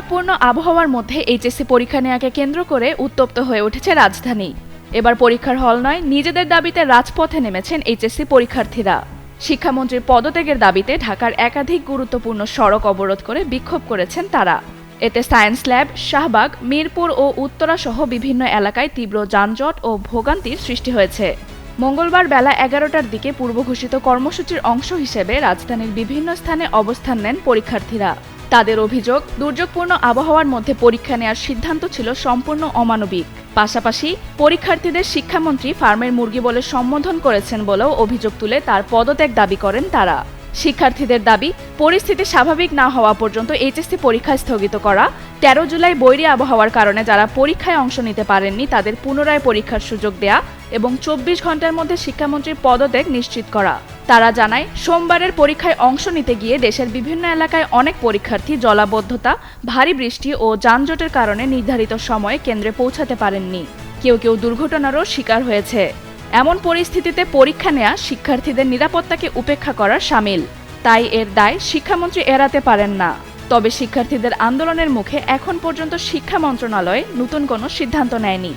দুর্যোগপূর্ণ আবহাওয়ার মধ্যে এইচএসসি পরীক্ষা নেওয়াকে কেন্দ্র করে উত্তপ্ত হয়ে উঠেছে রাজধানী। এবার পরীক্ষার হল নয়, নিজেদের দাবিতে রাজপথে নেমেছেন এইচএসসি পরীক্ষার্থীরা। শিক্ষামন্ত্রীর পদত্যাগের দাবিতে ঢাকার একাধিক গুরুত্বপূর্ণ সড়ক অবরোধ করে বিক্ষোভ করেছেন তারা। এতে সায়েন্স ল্যাব, শাহবাগ, মিরপুর ও উত্তরা সহ বিভিন্ন এলাকায় তীব্র যানজট ও ভোগান্তির সৃষ্টি হয়েছে। মঙ্গলবার বেলা 11টার দিকে পূর্বঘোষিত কর্মসূচির অংশ হিসেবে রাজধানীর বিভিন্ন স্থানে অবস্থান নেন পরীক্ষার্থীরা। তাদের অভিযোগ, দুর্যোগপূর্ণ আবহাওয়ার মধ্যে পরীক্ষা নেওয়ার সিদ্ধান্ত ছিল সম্পূর্ণ অমানবিক। পাশাপাশি পরীক্ষার্থীদের শিক্ষামন্ত্রী ফার্মের মুরগি বলে সম্বোধন করেছেন বলেও অভিযোগ তুলে তার পদত্যাগ দাবি করেন তারা। শিক্ষার্থীদের দাবি, পরিস্থিতি স্বাভাবিক না হওয়া পর্যন্ত এইচএসসি পরীক্ষা স্থগিত করা, 13 জুলাই বৈরী আবহাওয়ার কারণে যারা পরীক্ষায় অংশ নিতে পারেননি তাদের পুনরায় পরীক্ষার সুযোগ দেয়া এবং 24 ঘন্টার মধ্যে শিক্ষামন্ত্রীর পদত্যাগ নিশ্চিত করা। তারা জানায়, সোমবারের পরীক্ষায় অংশ নিতে গিয়ে দেশের বিভিন্ন এলাকায় অনেক পরীক্ষার্থী জলাবদ্ধতা, ভারী বৃষ্টি ও যানজটের কারণে নির্ধারিত সময়ে কেন্দ্রে পৌঁছাতে পারেননি। কেউ কেউ দুর্ঘটনারও শিকার হয়েছে। এমন পরিস্থিতিতে পরীক্ষা নেওয়া শিক্ষার্থীদের নিরাপত্তাকে উপেক্ষা করা শামিল। তাই এর দায় শিক্ষামন্ত্রী এড়াতে পারেন না। তবে শিক্ষার্থীদের আন্দোলনের মুখে এখন পর্যন্ত শিক্ষা মন্ত্রণালয় নতুন কোনো সিদ্ধান্ত নেয়নি।